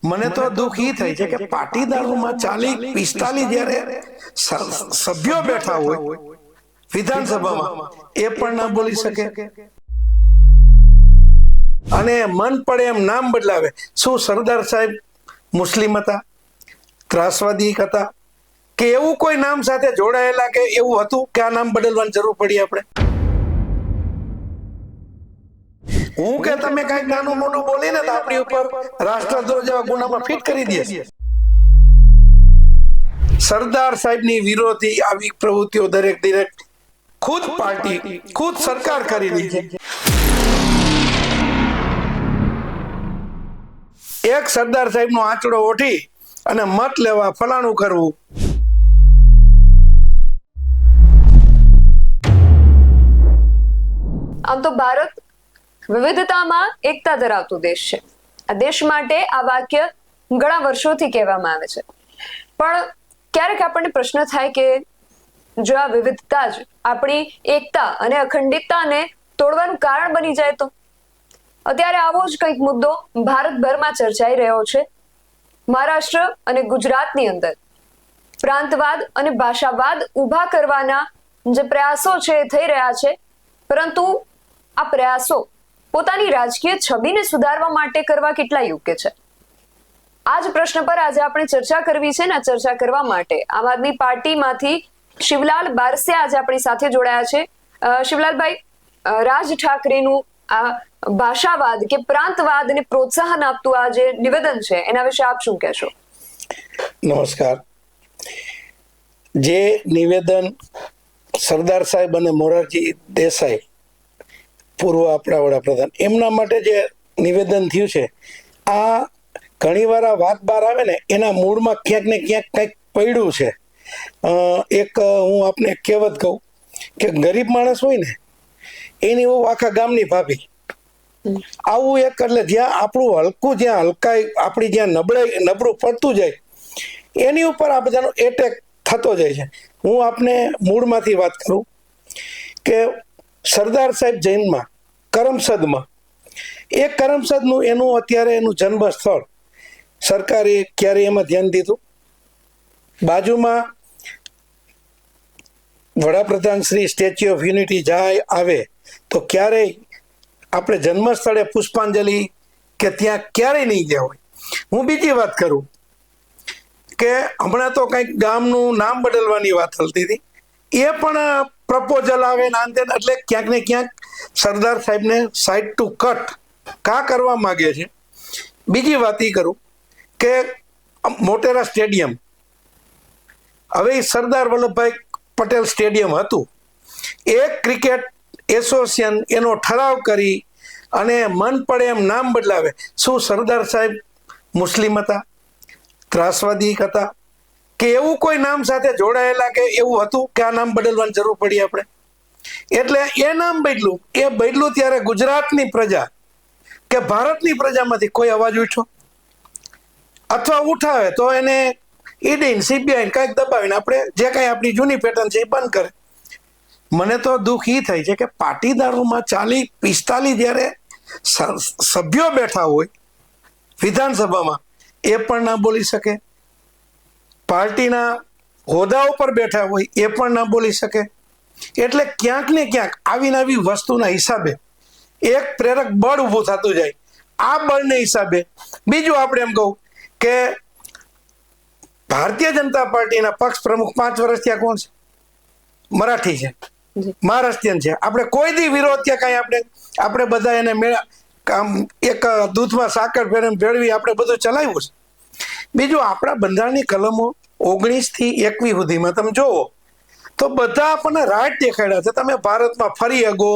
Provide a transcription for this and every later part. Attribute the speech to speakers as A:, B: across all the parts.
A: મને તો દુઃખ ઈ થાય છે કે પાટીદારોમાં 40-45 જ્યારે સભ્યો બેઠા હોય વિધાનસભામાં એ પણ ના બોલી શકે અને મન પડે એમ નામ બદલાવે. શું સરદાર સાહેબ મુસ્લિમ હતા, ત્રાસવાદી હતા કે એવું કોઈ નામ સાથે જોડાયેલા કે એવું હતું કે આ નામ બદલવાની જરૂર પડી? આપણે હું કે તમે કઈક નાનું મોટું બોલીને તો આપણી ઉપર રાષ્ટ્રદ્રોહ જેવા ગુનામાં ફિટ કરી દે. સરદાર સાહેબની વિરોધી આવી પ્રવૃત્તિઓ દરેક ખુદ પાર્ટી ખુદ સરકાર કરી રહી છે. એક સરદાર સાહેબનો આંચડો ઓઢી અને મત લેવા ફલાણું કરવું.
B: આમ તો ભારત વિવિધતામાં એકતા ધરાવતો દેશ છે. આ દેશ માટે આ વાક્ય ઘણા વર્ષોથી કહેવામાં આવે છે, પણ ક્યારેક આપણને પ્રશ્ન થાય કે જો આ વિવિધતા જ આપણી એકતા અને અખંડિતતાને તોડવાનું કારણ બની જાય તો? અત્યારે આવો જ કંઈક મુદ્દો ભારતભરમાં ચર્ચાઈ રહ્યો છે. મહારાષ્ટ્ર અને ગુજરાતની અંદર પ્રાંતવાદ અને ભાષાવાદ ઊભા કરવાના જે પ્રયાસો છે એ થઈ રહ્યા છે, પરંતુ આ પ્રયાસો પોતાની રાજકીય છબીને સુધારવા માટે કરવા કેટલા યોગ્ય છે? આ જ પ્રશ્ન પર આજે આપણે ચર્ચા કરવી છે ને ચર્ચા કરવા માટે આમ આદમી પાર્ટીમાંથી શિવલાલ બારસિયા આજે આપણી સાથે જોડાયા છે. શિવલાલભાઈ, રાજ ઠાકરેનું આ ભાષાવાદ કે પ્રાંતવાદને પ્રોત્સાહન આપતું આ જે નિવેદન છે એના વિશે આપ શું કહેશો?
A: નમસ્કાર. જે નિવેદન સરદાર સાહેબ અને મોરારજી દેસાઈ, પૂર્વ આપણા વડાપ્રધાન, એમના માટે જે નિવેદન થયું છે, આ ઘણીવાર આ વાત બહાર આવે ને એના મૂળમાં ક્યાંક ને ક્યાંક કંઈક પડ્યું છે. એક હું આપને કહેવત કહું કે ગરીબ માણસ હોય ને એની બહુ આખા ગામની ભાભી. આવું એક એટલે જ્યાં આપણું હલકું, જ્યાં હલકાઈ આપણી જ્યાં નબળું પડતું જાય એની ઉપર આ બધાનો એટેક થતો જાય છે. હું આપને મૂળમાંથી વાત કરું કે સરદાર સાહેબ જૈનમાં કરમસદમાં, એ કરમસદનું એનું અત્યારે એનું જન્મ સ્થળ સરકારે ક્યારે એમાં ધ્યાન દીધું? બાજુમાં વડાપ્રધાન શ્રી સ્ટેચ્યુ ઓફ યુનિટી જાય આવે તો ક્યારેય આપણે જન્મ સ્થળે પુષ્પાંજલિ કે ત્યાં ક્યારેય નહીં ગયા હોય. હું બીજી વાત કરું કે હમણાં તો કંઈક ગામનું નામ બદલવાની વાત ચાલતી હતી, એ પણ પ્રપોઝલ આવે ને એટલે ક્યાંક ને ક્યાંક સરદાર સાહેબને સાઈડ ટુ કટ કા કરવા માંગે છે. બીજી વાત એ કરું કે મોટેરા સ્ટેડિયમ, હવે સરદાર વલ્લભભાઈ પટેલ સ્ટેડિયમ હતું, એક ક્રિકેટ એસોસિએશન એનો ઠરાવ કરી અને મન પડે એમ નામ બદલાવે. શું સરદાર સાહેબ મુસ્લિમ હતા, ત્રાસવાદી હતા કે એવું કોઈ નામ સાથે જોડાયેલા કે એવું હતું કે આ નામ બદલવાની જરૂર પડી? આપણે એટલે એ નામ બદલું, એ બદલું ત્યારે ગુજરાતની પ્રજા કે ભારતની પ્રજામાંથી કોઈ અવાજ ઉઠ્યો અથવા ઉઠાવે તો એને ઈડી સીબીઆઈ કંઈક દબાવીને આપણે જે કાંઈ આપણી જૂની પેટર્ન છે એ બંધ કરે. મને તો દુઃખ એ થાય છે કે પાટીદારોમાં 40-45 જ્યારે સભ્યો બેઠા હોય વિધાનસભામાં એ પણ ના બોલી શકે, પાર્ટીના હોદ્દા ઉપર બેઠા હોય એ પણ ના બોલી શકે. એટલે ક્યાંક ને ક્યાંક આવીને આવી વસ્તુના હિસાબે એક પ્રેરક બળ ઊભું થતું જાય. આ બળને હિસાબે બીજું આપણે એમ કહું કે ભારતીય જનતા પાર્ટીના પક્ષ પ્રમુખ 5 વર્ષ ત્યાં કોણ છે? મરાઠી છે, મહારાષ્ટ્રીયન છે. આપણે કોઈ દી વિરોધ કે કાંઈ આપણે બધા એને એક દૂધમાં સાકર ભેળવી આપણે બધું ચલાવ્યું છે. બીજું આપણા બંધારણની કલમો 19 થી 21 સુધીમાં તમે જોવો તો બધા આપણને રાઈટ દેખાડ્યા છે. તમે ભારતમાં ફરી શકો,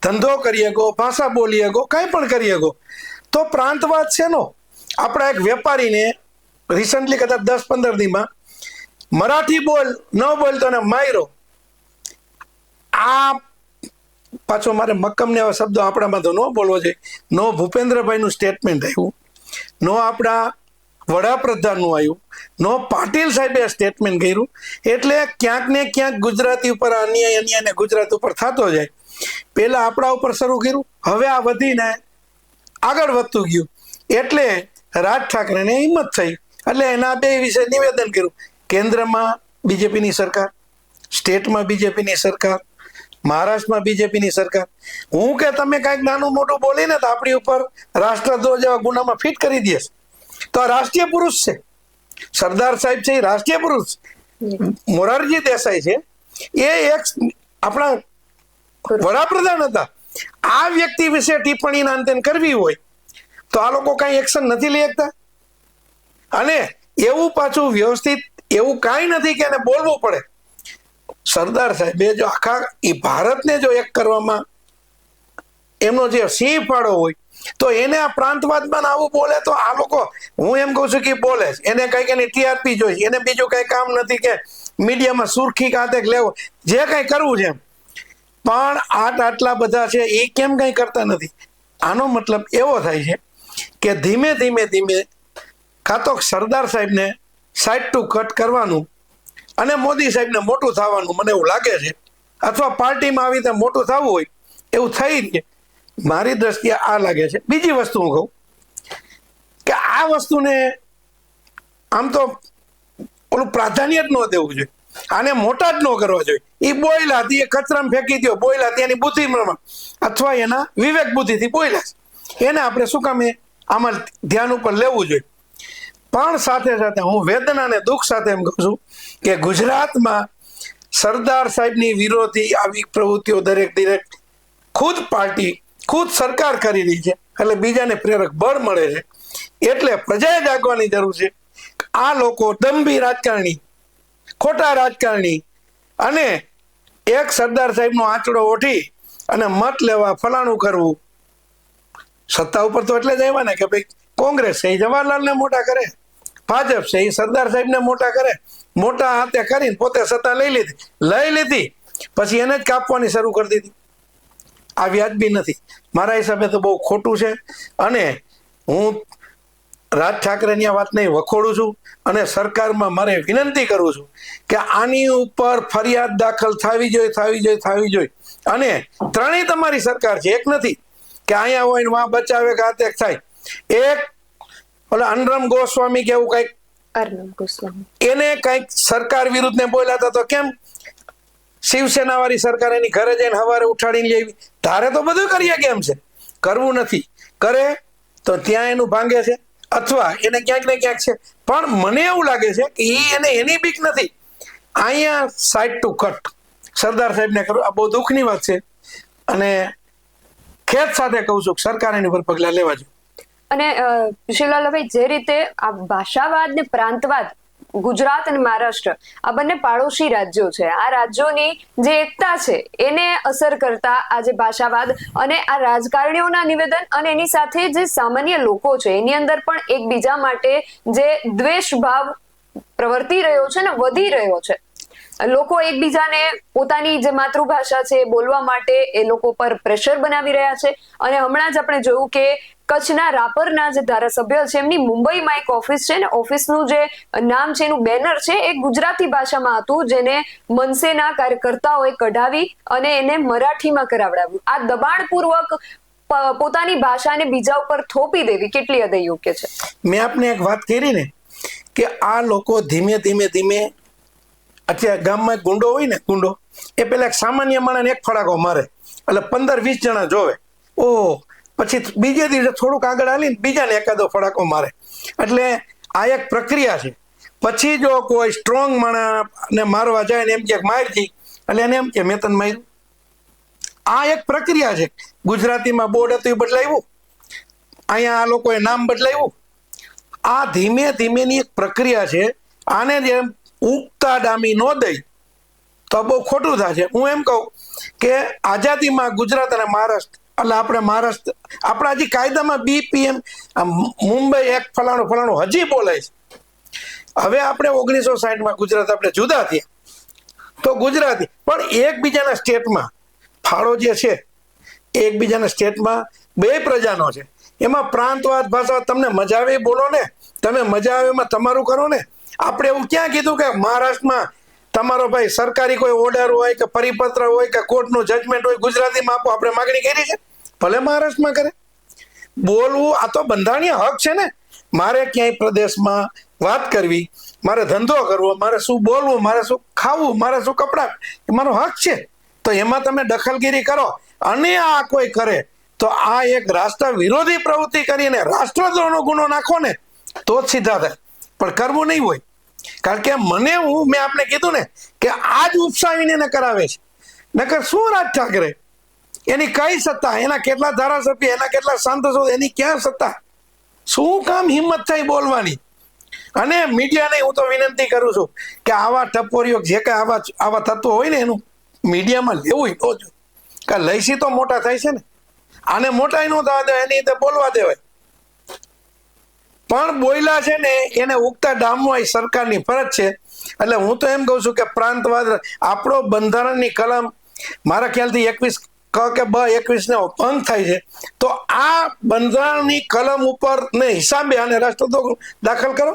A: ધંધો કરી શકો, ભાષા બોલી શકો, કંઈ પણ કરી શકો. તો પ્રાંતવાદ છે નો આપણા એક વેપારીને રિસન્ટલી કદાચ 10-15 દીમાં મરાઠી ન બોલતો ને માયરો. આ પાછો મારે મક્કમ ને એવા શબ્દો આપણામાં તો ન બોલવો જોઈએ. નો ભૂપેન્દ્રભાઈનું સ્ટેટમેન્ટ આવ્યું, નો આપણા વડાપ્રધાનનું આવ્યું, નો પાટીલ સાહેબે સ્ટેટમેન્ટ કર્યું. એટલે ક્યાંક ને ક્યાંક ગુજરાતી ઉપર અન્યાય ગુજરાત ઉપર થતો જાય. પહેલા આપણા ઉપર શરૂ કર્યું, હવે આ વધીને આગળ વધતું ગયું. એટલે રાજ ઠાકરેને હિંમત થઈ એટલે એના બે વિશે નિવેદન કર્યું. કેન્દ્રમાં બીજેપીની સરકાર, સ્ટેટમાં બીજેપીની સરકાર, મહારાષ્ટ્રમાં બીજેપીની સરકાર. હું કે તમે કાંઈક નાનું મોટું બોલીને તો આપણી ઉપર રાષ્ટ્રદ્રોહ જેવા ગુનામાં ફિટ કરી દે. તો આ રાષ્ટ્રીય પુરુષ છે, સરદાર સાહેબ છે એ રાષ્ટ્રીય પુરુષ. મોરારજી દેસાઈ છે એ એક આપણા વડાપ્રધાન હતા. આ વ્યક્તિ વિશે ટિપ્પણી અંતે કરવી હોય તો આ લોકો કઈ એક્શન નથી લઈ શકતા. અને એવું પાછું વ્યવસ્થિત એવું કાંઈ નથી કે એને બોલવું પડે. સરદાર સાહેબે જો આખા એ ભારતને જો એક કરવામાં એમનો જે સિંહ ફાળો હોય તો એને આ પ્રાંતવાદમાં આવું બોલે તો આ લોકો, હું એમ કહું છું કે બોલે એને કઈક એની ટીઆરપી જોઈ, એને બીજું કઈ કામ નથી કે મીડિયામાં સુરખી કાતે લેવો, જે કઈ કરવું છે. પણ આટલા બધા છે એ કેમ કઈ કરતા નથી. આનો મતલબ એવો થાય છે કે ધીમે ધીમે કાં તો સરદાર સાહેબને સાઈડ ટુ કટ કરવાનું અને મોદી સાહેબને મોટું થવાનું મને એવું લાગે છે, અથવા પાર્ટીમાં આવી રીતે મોટું થવું હોય એવું થઈ રહે. મારી દ્રષ્ટિએ આ લાગે છે. બીજી વસ્તુ હું કહું કે આ વસ્તુને આમ તો ઓલું પ્રાધાન્ય જ ન દેવું જોઈએ, આને મોટા જ ન કરવા જોઈએ. એ બોયલા હતી એ કચરામાં ફેંકી દો, બોયલા હતી એની બુદ્ધિમાં અથવા એના વિવેક બુદ્ધિથી બોયલા એને આપણે શું કામ આમાં ધ્યાન ઉપર લેવું જોઈએ. પણ સાથે સાથે હું વેદના અને દુઃખ સાથે એમ કહું છું કે ગુજરાતમાં સરદાર સાહેબની વિરોધી આવી પ્રવૃત્તિઓ દરેક ખુદ પાર્ટી ખુદ સરકાર કરી રહી છે. એટલે બીજાને પ્રેરક બળ મળે છે. એટલે પ્રજાએ જાગવાની જરૂર છે. આ લોકો દંભી રાજકારણી, ખોટા રાજકારણી અને એક સરદાર સાહેબનો આંચડો ઓઠી અને મત લેવા ફલાણું કરવું. સત્તા ઉપર તો એટલે જ આવ્યા ને કે ભાઈ કોંગ્રેસ છે એ જવાહરલાલને મોટા કરે, ભાજપ છે એ સરદાર સાહેબને મોટા કરે, મોટા હાથે કરીને પોતે સત્તા લઈ લીધી પછી એને જ કાપવાની શરૂ કરી દીધી. આ વ્યાજબી નથી. મારા હિસાબે તો બહુ ખોટું છે. અને હું રાજ ઠાકરેની આ વાતને વખોડું છું અને સરકારમાં મારે વિનંતી કરું છું કે આની ઉપર ફરિયાદ દાખલ થવી જોઈએ. અને ત્રણેય તમારી સરકાર છે, એક નથી કે અહીંયા હોય ને વાં બચાવે કે આતે થાય. એક ઓલા અનરમ ગોસ્વામી કે એવું કઈક
B: અર્નબ ગોસ્વામી
A: એને કઈક સરકાર વિરુદ્ધ ને બોલ્યા હતા તો કેમ શિવસેના વાળી સરકાર એની ઘરે જઈને સવારે ઉઠાડીને લઈ આવી. ધારે તો બધું કરીએ કેમ છે, કરવું નથી. કરે તો ત્યાં એનું ભાંગે છે અથવા એને ક્યાંક ને ક્યાંક છે. પણ મને એવું લાગે છે કે એને એની બીક નથી. અહીંયા સાઈડ ટુ કટ સરદાર સાહેબને કરું. આ બહુ દુઃખની વાત છે અને ખેદ સાથે કહું છું સરકાર એની ઉપર પગલા લેવા જોઈએ.
B: અને શિવલાલભાઈ, જે રીતે આ ભાષાવાદ ને પ્રાંતવાદ ગુજરાત અને મહારાષ્ટ્ર આ બંને પાડોશી રાજ્યો છે, આ રાજ્યોની જે એકતા છે એને અસર કરતા આ જે ભાષાવાદ અને આ રાજકારણીઓના નિવેદન અને એની સાથે જે સામાન્ય લોકો છે એની અંદર પણ એકબીજા માટે જે દ્વેષ ભાવ પ્રવર્તી રહ્યો છે ને વધી રહ્યો છે. લોકો એકબીજાને પોતાની જે માતૃભાષા છે બોલવા માટે એ લોકો પર પ્રેશર બનાવી રહ્યા છે. અને હમણાં જ આપણે જોયું કે કચ્છના રાપરના જે ધારાસભ્ય છે એમની મુંબઈમાં એક ઓફિસ છે ને ઓફિસનું જે નામ છે એનું બેનર છે એ ગુજરાતી ભાષામાં હતું, જેને મનસેના કાર્યકર્તાઓએ કઢાવી અને એને મરાઠીમાં કરાવડાવ્યું. આ દબાણપૂર્વક પોતાની ભાષાને બીજા ઉપર થોપી દેવી કેટલી હદે યોગ્ય છે?
A: મેં આપને એક વાત કરી ને કે આ લોકો ધીમે અત્યારે ગામમાં ગુંડો હોય ને, ગુંડો એ પેલા એક સામાન્ય માણસને એક ફડાકો મારે એટલે 15-20 જણા જોવે. ઓહ, પછી બીજે દિવસે થોડુંક આગળ હાલીને બીજાને એકાદો ફડાકો મારે. એટલે આ એક પ્રક્રિયા છે. પછી જો કોઈ સ્ટ્રોંગ માણસને મારવા જાય ને એમ કે મારજી એટલે એને એમ કે મેં તને માર્યું. આ એક પ્રક્રિયા છે. ગુજરાતીમાં બોર્ડ હતું એ બદલાવ્યું, અહીંયા આ લોકોએ નામ બદલાવ્યું. આ ધીમેની એક પ્રક્રિયા છે. આને જેમ ઉગતા ડામી ન દઈ તો બહુ ખોટું થશે. હું એમ કહું કે આઝાદીમાં ગુજરાત અને મહારાષ્ટ્ર એટલે આપણે મહારાષ્ટ્ર આપણા હજી કાયદામાં BPM મુંબઈ એક ફલાણું હજી બોલાય છે. હવે આપણે 1960માં ગુજરાત આપણે જુદા થયા તો ગુજરાતી પણ એકબીજાના સ્ટેટમાં ફાળો જે છે એકબીજાના સ્ટેટમાં બે પ્રજાનો છે. એમાં પ્રાંતવાદ ભાષા તમને મજા આવે બોલો ને, તમે મજા આવે એમાં તમારું કરો ને. આપણે એવું ક્યાં કીધું કે મહારાષ્ટ્રમાં તમારો ભાઈ સરકારી કોઈ ઓર્ડર હોય કે પરિપત્ર હોય કે કોર્ટનું જજમેન્ટ હોય ગુજરાતીમાં આપો, આપણે માગણી કરી છે? ભલે મહારાષ્ટ્રમાં કરે. બોલવું આ તો બંધારણીય હક છે ને. મારે ક્યાંય પ્રદેશમાં વાત કરવી, મારે ધંધો કરવો, મારે શું બોલવું, મારે શું ખાવું, મારે શું કપડાં, એ મારો હક છે. તો એમાં તમે દખલગીરી કરો અને આ કોઈ કરે તો આ એક રાષ્ટ્ર વિરોધી પ્રવૃત્તિ કરીને રાષ્ટ્રદ્રોહનો ગુનો નાખો ને તો જ સીધા થાય, પણ કરવું નહીં હોય. કારણ કે મેં આપને કીધું ને કે આ જ ઉપસાવીને એને કરાવે છે. નકર શું રાજ ઠાકરે, એની કઈ સત્તા, એના કેટલા ધારાસભ્ય, એના કેટલા સાંસદો, એની ક્યાં સત્તા, શું કામ હિંમત થઈ બોલવાની? અને મીડિયાને હું તો વિનંતી કરું છું કે આવા ટપોરીઓ જે કાંઈ આવા તત્વો હોય ને એનું મીડિયામાં લેવું ન જોઈએ. કે લઈશી તો મોટા થાય છે ને, આને મોટા ન થવા દે, એની રીતે બોલવા દેવાય. પણ બોયલા છે ને એને ઉગતા ડામવા એ સરકારની ફરજ છે. એટલે હું તો એમ કહું છું કે પ્રાંતવાદ આપણો બંધારણની કલમ મારા ખ્યાલથી 21 ક કે બ 21 ને ભંગ થાય છે. તો આ બંધારણની કલમ ઉપર ને હિસાબે આને રાષ્ટ્રદ્રોહ દાખલ કરો.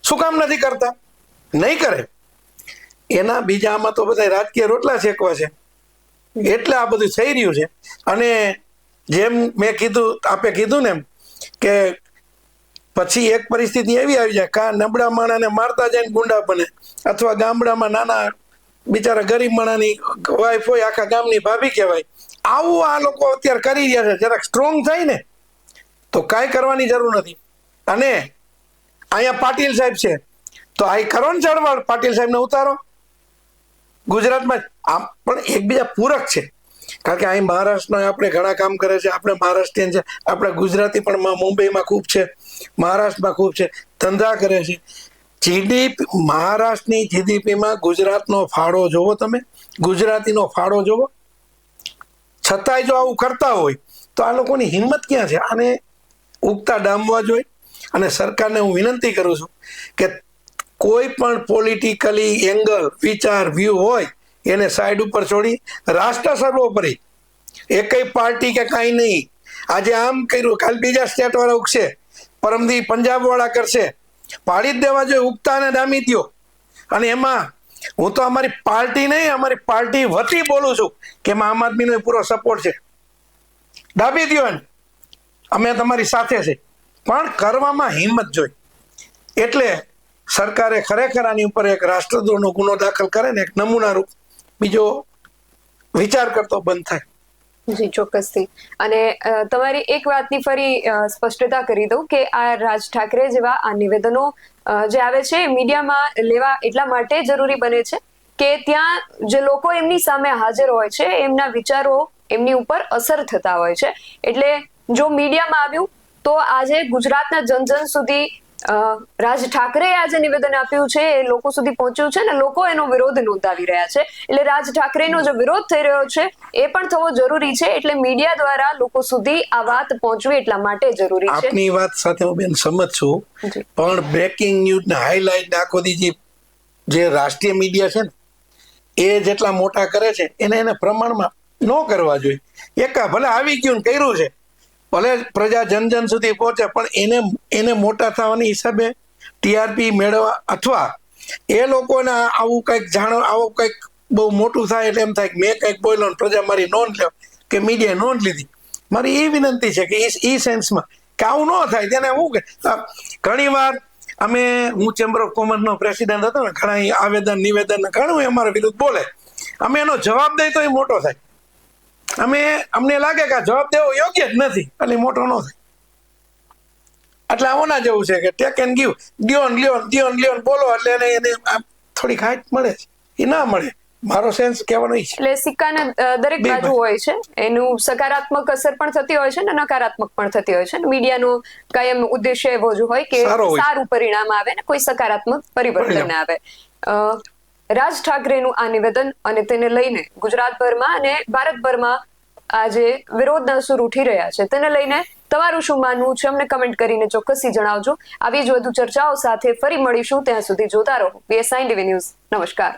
A: શું કામ નથી કરતા? નહીં કરે. એના બીજા આમાં તો બધા રાજકીય રોટલા શેકવા છે એટલે આ બધું થઈ રહ્યું છે. અને જેમ મેં કીધું, આપે કીધું ને એમ કે પછી એક પરિસ્થિતિ એવી આવી જાય કા નબળા માણાને મારતા જાય ગુંડા બને, અથવા ગામડામાં નાના બિચારા ગરીબ માણાની વાઈફ હોય આખા ગામની ભાભી કહેવાય. આવું આ લોકો અત્યારે કરી રહ્યા છે. જરાક સ્ટ્રોંગ થાય ને તો કાંઈ કરવાની જરૂર નથી. અને અહીંયા પાટીલ સાહેબ છે તો આ કરો ને ચળવળ, પાટીલ સાહેબને ઉતારો. ગુજરાતમાં આમ પણ એકબીજા પૂરક છે. કારણ કે અહીં મહારાષ્ટ્રમાં આપણે ઘણા કામ કરે છે, આપણે મહારાષ્ટ્રીયન છે, આપણે ગુજરાતી પણ મુંબઈમાં ખૂબ છે, મહારાષ્ટ્રમાં ખૂબ છે, ધંધા કરે છે. જીડીપી મહારાષ્ટ્રની જીડીપીમાં ગુજરાતનો ફાળો જોવો, તમે ગુજરાતીનો ફાળો જોવો. છતાંય જો આવું કરતા હોય તો આ લોકોની હિંમત ક્યાં છે? આને ઉગતા ડામવા જોઈએ. અને સરકારને હું વિનંતી કરું છું કે કોઈ પણ પોલિટિકલી એંગલ, વિચાર, વ્યૂ હોય એને સાઈડ ઉપર છોડી રાષ્ટ્ર સર્વોપરી, એકય પાર્ટી કે કાંઈ નહીં. આજે આમ કર્યું, કાલ બીજા સ્ટેટ વાળા ઉગશે, પરમદી પંજાબ વાળા કરશે. પાડી જ દેવા જોઈએ, ઉગતા અને ડામી દો. અને એમાં હું તો અમારી પાર્ટી નહીં, અમારી પાર્ટી વતી બોલું છું કે એમાં આમ આદમીનો પૂરો સપોર્ટ છે. ડાબી દો એને, અમે તમારી સાથે છે, પણ કરવામાં હિંમત જોઈ. એટલે સરકારે ખરેખર આની ઉપર એક રાષ્ટ્રદ્રોહનો ગુનો દાખલ કરે ને એક નમૂના રૂપ બીજો વિચાર કરતો બંધ થાય.
B: જી ચોક્કસથી. અને તમારી એક વાતની ફરી સ્પષ્ટતા કરી દઉં કે આ રાજ ઠાકરે જેવા આ નિવેદનો જે આવે છે મીડિયામાં લેવા એટલા માટે જરૂરી બને છે કે ત્યાં જે લોકો એમની સામે હાજર હોય છે એમના વિચારો એમની ઉપર અસર થતા હોય છે. એટલે જો મીડિયામાં આવ્યું તો આજે ગુજરાતના જન સુધી રાજ ઠાકરે આ જે નિવેદન આપ્યું છે એ લોકો સુધી પહોંચ્યું છે ને લોકો એનો વિરોધ નોંધાવી રહ્યા છે. એટલે રાજ ઠાકરેનો જે વિરોધ થઈ રહ્યો છે એ પણ થવો જરૂરી છે. એટલે મીડિયા દ્વારા લોકો સુધી આ વાત પહોંચવી એટલા માટે જરૂરી છે.
A: આપની વાત સાથે હું બેન સમજ છું, પણ બ્રેકિંગ ન્યૂઝ ને હાઈલાઇટ આખો દી જે રાષ્ટ્રીય મીડિયા છે ને એ જેટલા મોટા કરે છે એને પ્રમાણમાં ન કરવા જોઈએ. એકા ભલે આવી ગયું ને કર્યું છે, ભલે પ્રજા જન સુધી પહોંચે, પણ એને મોટા થવાની હિસાબે ટીઆરપી મેળવવા અથવા એ લોકોને આવું કંઈક જાણો, આવું કંઈક બહુ મોટું થાય એટલે એમ થાય કે મેં કંઈક બોલ્યો પ્રજા મારી નોંધ લે કે મીડિયાએ નોંધ લીધી. મારી એ વિનંતી છે કે એ સેન્સમાં કે આવું ન થાય. તેને હું કે ઘણી વાર હું ચેમ્બર ઓફ કોમર્સનો પ્રેસિડેન્ટ હતો ને, ઘણા આવેદન નિવેદન ઘણું અમારા વિરુદ્ધ બોલે, અમે એનો જવાબ દઈએ તો એ મોટો થાય. અમને લાગે કે આ જવાબ દેવો યોગ્ય જ નથી એટલે મોટો ન થાય. એટલે આવું ના જેવું છે કે ટેક એન્ડ ગીવ, લ્યોન બોલો એટલે એને થોડીક હાઈટ મળે છે, એ ના મળે. મારો સેન્સ કહેવાનો છે.
B: એટલે સિક્કાના દરેક બાજુ હોય છે, એનું સકારાત્મક અસર પણ થતી હોય છે ને નકારાત્મક પણ થતી હોય છે. મીડિયાનો કાયમ ઉદ્દેશ્ય એવો જ હોય કે સારું પરિણામ આવે ને કોઈ સકારાત્મક પરિવર્તન આવે. રાજ ઠાકરેનું આ નિવેદન અને તેને લઈને ગુજરાતભરમાં અને ભારતભરમાં આજે વિરોધના સૂર ઉઠી રહ્યા છે, તેને લઈને તમારું શું માનવું છે અમને કમેન્ટ કરીને ચોક્કસથી જણાવજો. આવી જ વધુ ચર્ચાઓ સાથે ફરી મળીશું. ત્યાં સુધી જોતા રહો BS9 TV ન્યૂઝ. નમસ્કાર.